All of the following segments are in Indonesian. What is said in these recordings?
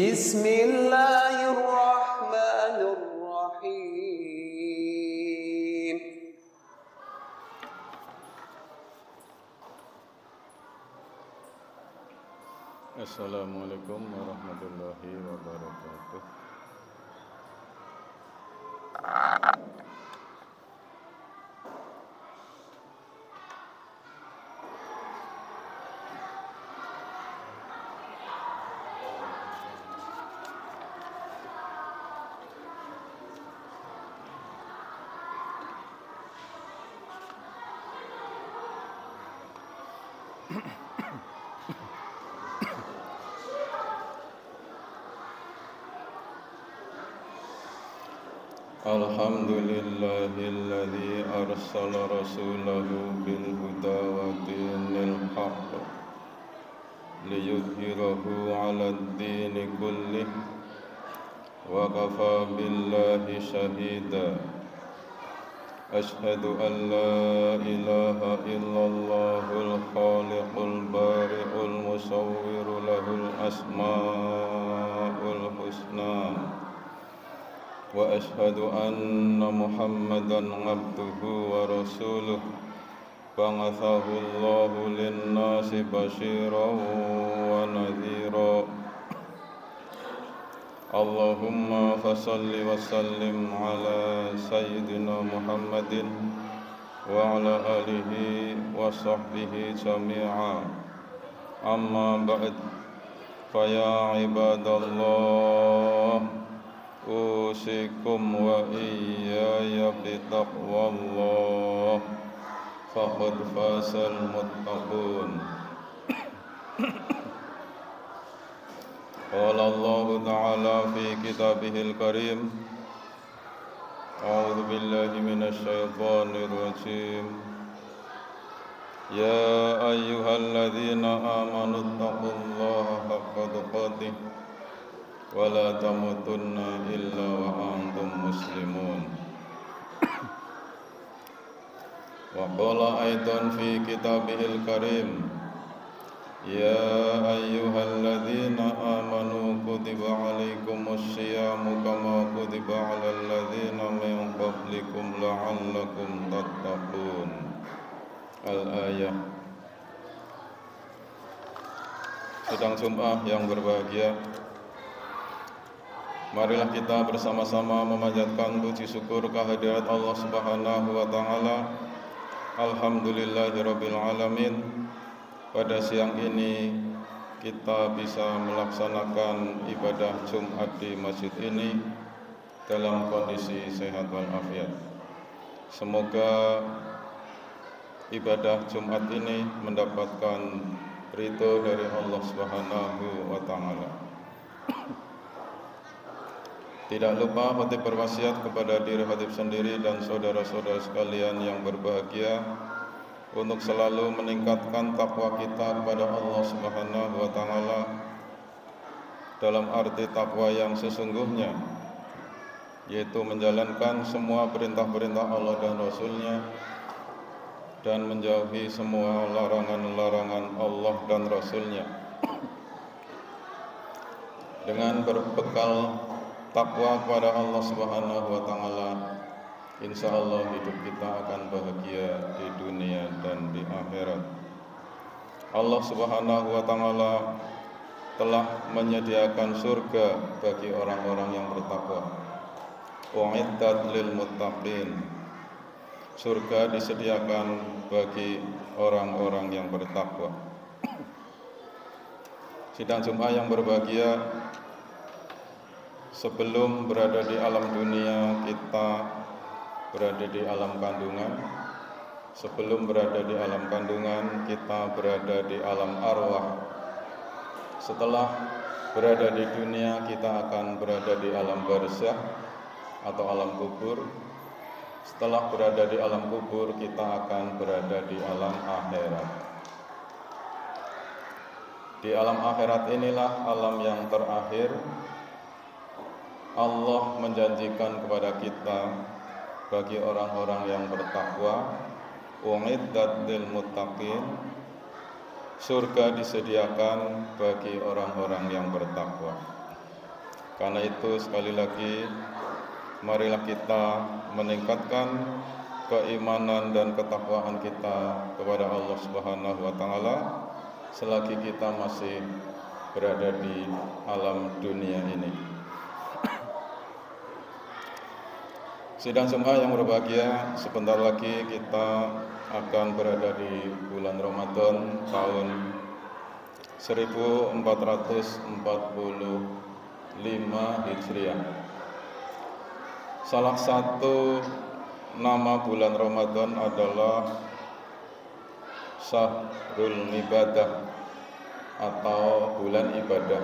Bismillahirrahmanirrahim. Assalamualaikum warahmatullahi wabarakatuh. Alhamdulillahilladzi arsala rasulahu bil huda wa dinil haqq liyudhhirahu 'alad dini kullih wa kafa billahi shahida. Ashhadu an la ilaha illallahul khaliqul bari'ul musawwiru lahul asma'ul husna. Wa ashhadu anna Muhammadan abduhu wa rasuluh ba'athahu Allahu lin-nasi basyiran wa nadhira. Allahumma fasalli wa sallim ala sayyidina Muhammadin wa ala alihi wa sahbihi jami'a. Amma ba'd, fa ya ibadallah, usikum wa iyaya bitaqwallah, faqad fasal muttaqun. Qala Allah ta'ala fi kitabihil karim, a'udzu billahi minasy syaithanir rajim. Ya ayyuhalladzina amanu taqullaha haqqa tuqatih wa la tamutunna illa wa antum muslimun. Wa qala aidan fi kitabihil karim, ya ayyuhalladzina amanu kutiba alaikumus syiyamu kama kutiba alal ladzina min qablikum la'allakum tattaqun. Al-ayah. Sidang Jumat yang berbahagia, marilah kita bersama-sama memanjatkan puji syukur kehadirat Allah Subhanahu wa taala. Alhamdulillahirabbil alamin. Pada siang ini kita bisa melaksanakan ibadah Jumat di masjid ini dalam kondisi sehat walafiat. Semoga ibadah Jumat ini mendapatkan ridho dari Allah Subhanahu wa taala. Tidak lupa khatib berwasiat kepada diri khatib sendiri dan saudara-saudara sekalian yang berbahagia untuk selalu meningkatkan takwa kita kepada Allah Subhanahu wa taala dalam arti takwa yang sesungguhnya, yaitu menjalankan semua perintah-perintah Allah dan Rasul-Nya dan menjauhi semua larangan-larangan Allah dan Rasul-Nya. Dengan berbekal takwa kepada Allah Subhanahu wa taala, insyaallah hidup kita akan bahagia di dunia dan di akhirat. Allah Subhanahu wa taala telah menyediakan surga bagi orang-orang yang bertakwa. U'iddat lil muttaqin. Surga disediakan bagi orang-orang yang bertakwa. Sidang Jumat yang berbahagia, sebelum berada di alam dunia, kita berada di alam kandungan. Sebelum berada di alam kandungan, kita berada di alam arwah. Setelah berada di dunia, kita akan berada di alam barzakh atau alam kubur. Setelah berada di alam kubur, kita akan berada di alam akhirat. Di alam akhirat inilah alam yang terakhir. Allah menjanjikan kepada kita, bagi orang-orang yang bertakwa, u'iddat lil muttaqin, surga disediakan bagi orang-orang yang bertakwa. Karena itu sekali lagi, marilah kita meningkatkan keimanan dan ketakwaan kita kepada Allah Subhanahu wa taala selagi kita masih berada di alam dunia ini. Sidang Jemaah yang berbahagia, sebentar lagi kita akan berada di bulan Ramadan tahun 1445 Hijriah. Salah satu nama bulan Ramadan adalah Syahrul Ibadah atau bulan ibadah.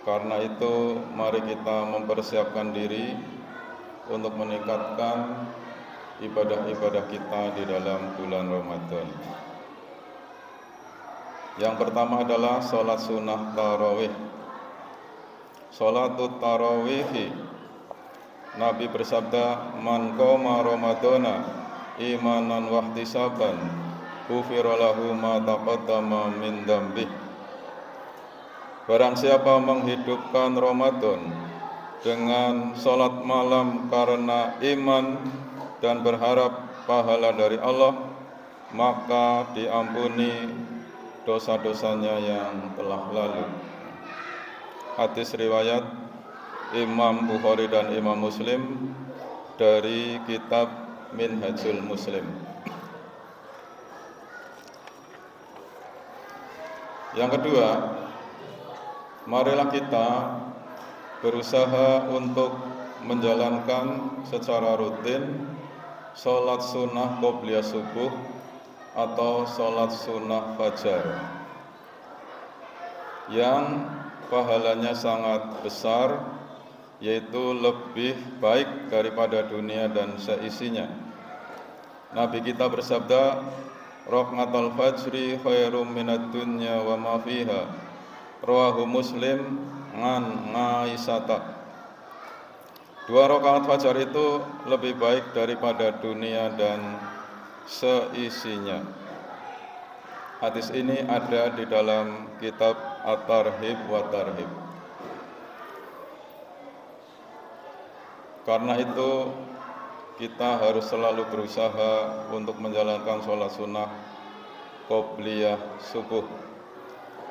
Karena itu mari kita mempersiapkan diri untuk meningkatkan ibadah-ibadah kita di dalam bulan Ramadan. Yang pertama adalah sholat sunnah tarawih. Sholatut tarawih, Nabi bersabda, man qoma ramadana imanan wahtisaban ghufira lahu ma taqaddama min dzambih. Barang siapa menghidupkan Ramadan dengan sholat malam karena iman dan berharap pahala dari Allah, maka diampuni dosa-dosanya yang telah lalu. Hadis riwayat Imam Bukhari dan Imam Muslim dari kitab Minhajul Muslim. Yang kedua, marilah kita berusaha untuk menjalankan secara rutin sholat sunnah qobliyah subuh atau sholat sunnah fajar yang pahalanya sangat besar, yaitu lebih baik daripada dunia dan seisinya. Nabi kita bersabda, Raqatul fajri khairum minad dunya wa ma fiha. Rawahu Muslim an Aisyah. 2 rakaat fajar itu lebih baik daripada dunia dan seisinya. Hadis ini ada di dalam kitab At-Tarhib wa Tarhib. Karena itu kita harus selalu berusaha untuk menjalankan sholat sunnah qobliyah subuh.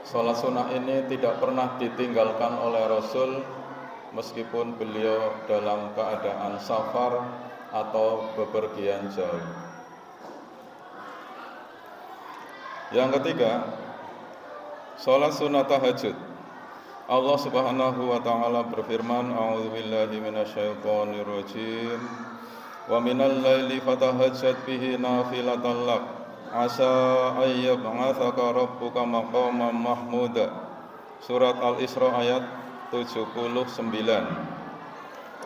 Sholat sunnah ini tidak pernah ditinggalkan oleh Rasul meskipun beliau dalam keadaan safar atau bepergian jauh. Yang ketiga, sholat sunnah tahajud. Allah Subhanahu wa taala berfirman, a'udzubillahi minasyaitonir rajim. Wa minal laili fatahajjat bihi nafilatan lak asa ayyab'atsaka rabbuka maqaman mahmuda. Surat Al-Isra ayat 79.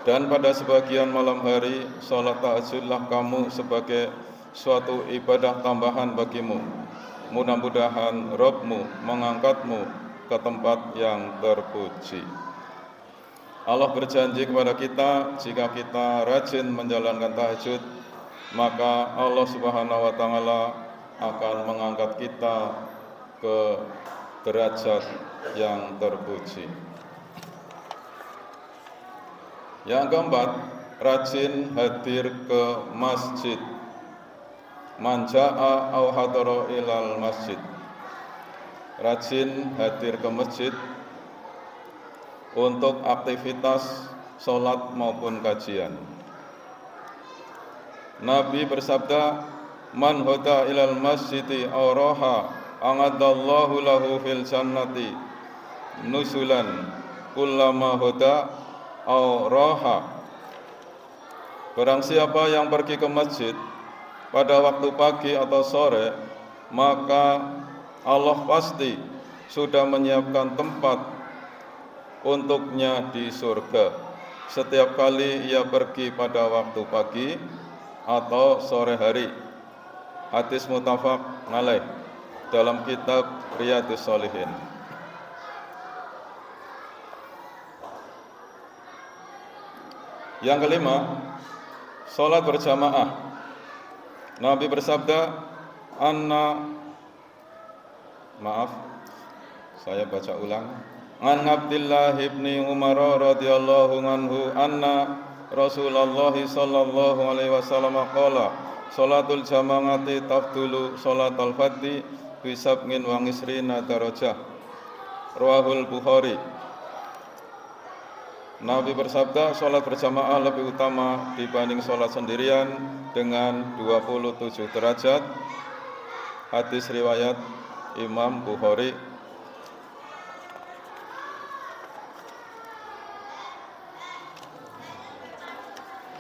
Dan pada sebagian malam hari salat tahajudlah kamu sebagai suatu ibadah tambahan bagimu. Mudah-mudahan Rabbmu mengangkatmu ke tempat yang terpuji. Allah berjanji kepada kita, jika kita rajin menjalankan tahajud, maka Allah Subhanahu wa taala akan mengangkat kita ke derajat yang terpuji. Yang keempat, rajin hadir ke masjid. Man jaa'a aw hadara ilal masjid. Rajin hadir ke masjid untuk aktivitas sholat maupun kajian. Nabi bersabda, man hoda ilal masjidi aw roha angadallahu lahu fil jannati nusulan kullama hoda aw roha. Barang siapa yang pergi ke masjid pada waktu pagi atau sore, maka Allah pasti sudah menyiapkan tempat untuknya di surga setiap kali ia pergi pada waktu pagi atau sore hari. Hadis muttafaq alaih dalam kitab Riyadhus Shalihin. Yang kelima, sholat berjamaah. Nabi bersabda, saya baca ulang. An Abdullah ibni Umar radhiyallahu anhu anna Rasulullah sallallahu alaihi wasallam qala salatul jamaati tafdulu salatul fardhi bi sab'in wa isrina darajah. Rawahul Bukhari. Nabi bersabda, sholat berjamaah lebih utama dibanding sholat sendirian dengan 27 derajat. Hadis riwayat Imam Bukhari.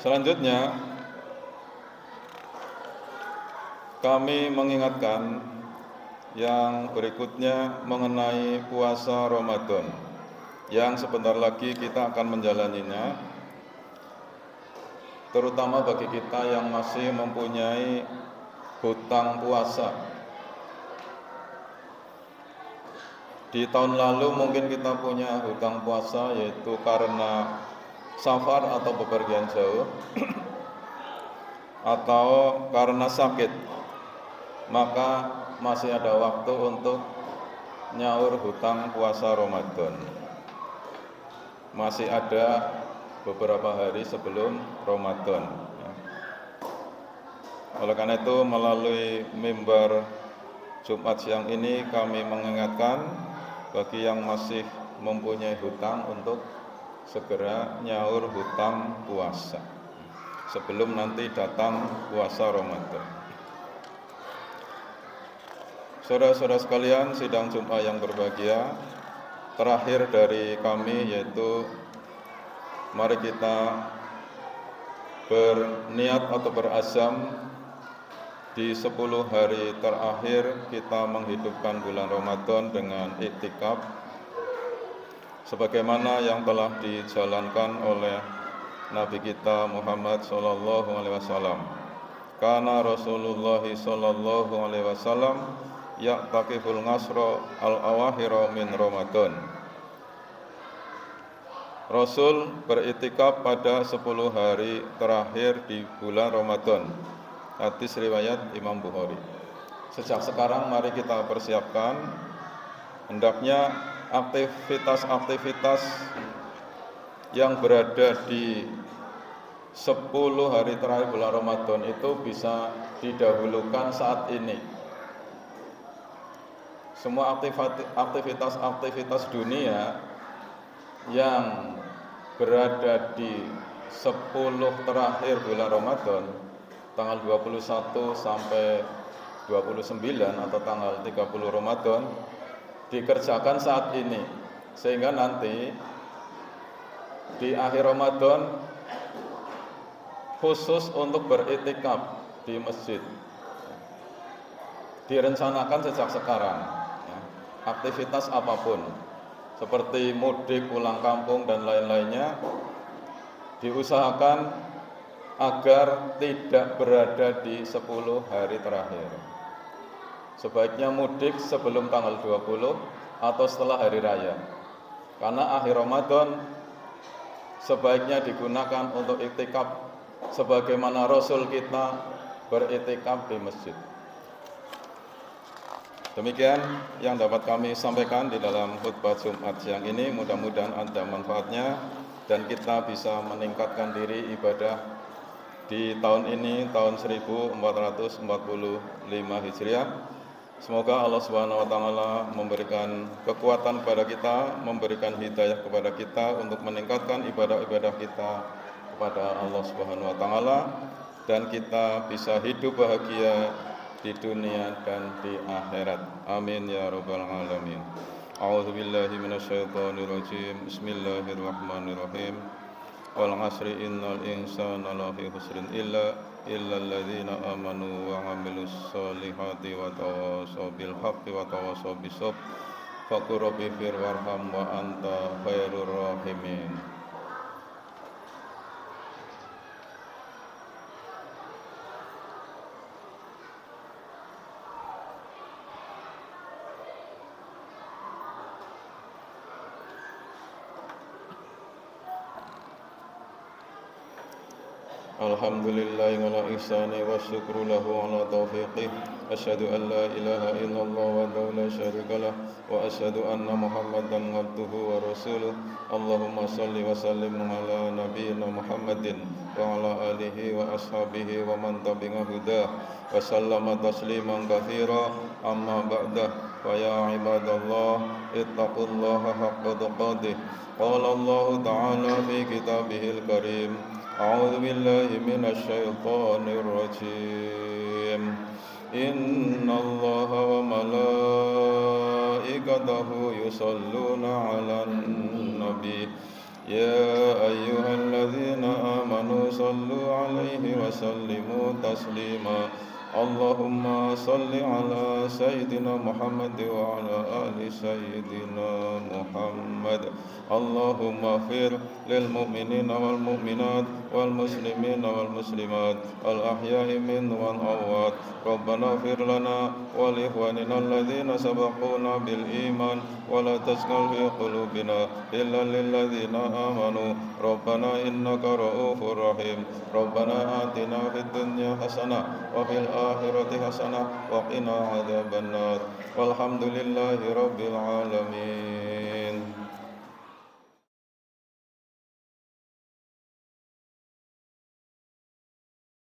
Selanjutnya, kami mengingatkan yang berikutnya mengenai puasa Ramadan yang sebentar lagi kita akan menjalaninya, terutama bagi kita yang masih mempunyai hutang puasa. Di tahun lalu mungkin kita punya hutang puasa, yaitu karena safar atau bepergian jauh atau karena sakit, maka masih ada waktu untuk nyaur hutang puasa Ramadan. Masih ada beberapa hari sebelum Ramadan. Oleh karena itu, melalui mimbar Jumat siang ini kami mengingatkan bagi yang masih mempunyai hutang untuk segera nyaur hutang puasa sebelum nanti datang puasa Ramadan. Saudara-saudara sekalian, sidang Jumat yang berbahagia, terakhir dari kami yaitu mari kita berniat atau berazam di 10 hari terakhir kita menghidupkan bulan Ramadan dengan iktikaf sebagaimana yang telah dijalankan oleh Nabi kita Muhammad sallallahu alaihi wasallam. Kana Rasulullah sallallahu alaihi wasallam ya'takiful ngasra al-awakhira min Ramadan. Rasul beriktikaf pada 10 hari terakhir di bulan Ramadan. Hadis riwayat Imam Bukhari. Sejak sekarang mari kita persiapkan, hendaknya aktivitas-aktivitas yang berada di 10 hari terakhir bulan Ramadan itu bisa didahulukan saat ini. Semua aktivitas-aktivitas dunia yang berada di 10 terakhir bulan Ramadan, tanggal 21 sampai 29 atau tanggal 30 Ramadan, dikerjakan saat ini, sehingga nanti di akhir Ramadan khusus untuk beriktikaf di masjid direncanakan sejak sekarang. Aktivitas apapun seperti mudik, pulang kampung dan lain-lainnya diusahakan agar tidak berada di 10 hari terakhir. Sebaiknya mudik sebelum tanggal 20 atau setelah hari raya. Karena akhir Ramadan sebaiknya digunakan untuk iktikaf sebagaimana Rasul kita beriktikaf di masjid. Demikian yang dapat kami sampaikan di dalam khutbah Jumat siang ini. Mudah-mudahan ada manfaatnya dan kita bisa meningkatkan diri ibadah di tahun ini, tahun 1445 Hijriah. Semoga Allah Subhanahu wa taala memberikan kekuatan kepada kita, memberikan hidayah kepada kita untuk meningkatkan ibadah-ibadah kita kepada Allah Subhanahu wa taala, dan kita bisa hidup bahagia di dunia dan di akhirat. Amin ya rabbal alamin. A'udzu billahi minasyaitonir rajim. Bismillahirrahmanirrahim. Wal 'asri innal insana lafi khusrin illa alladzina amanu wa 'amilus solihati wa tawassaw bil haqqi wa tawassaw bis sabr. Faqur rabbi fir warham wa anta khairur rahimin. Alhamdulillahi ala ihsani wa syukru lahu ala taufiqih. Asyhadu an la ilaha illallah wa la syarika lah wa asyhadu anna Muhammadan abduhu wa rasuluh. Allahumma salli wa sallim ala nabiyyina Muhammadin wa ala alihi wa ashabihi wa man tabi'a hudah wa sallama tasliman katsira. Amma ba'dah, fa ya ibadallah ittaqullaha haqqa tuqatih. Qala Allah ta'ala fi kitabihil karim. أعوذ بالله من الشيطان الرجيم إن الله وملائكته يصلون على النبي يا أيها الذين آمنوا صلوا عليه وسلموا تسليما اللهم صل على سيدنا محمد وعلى آل سيدنا محمد اللهم اغفر للمؤمنين والمؤمنات والمسلمين والمسلمات الأحياء منهم والأموات ربنا اغفر لنا ولإخواننا الذين سبقونا بالإيمان ولا تجعل في قلوبنا إلا للذين آمنوا ربنا إنك رؤوف رحيم ربنا آتنا في الدنيا حسنة وفي الآخرة حسنة وقنا عذاب النار والحمد لله رب العالمين.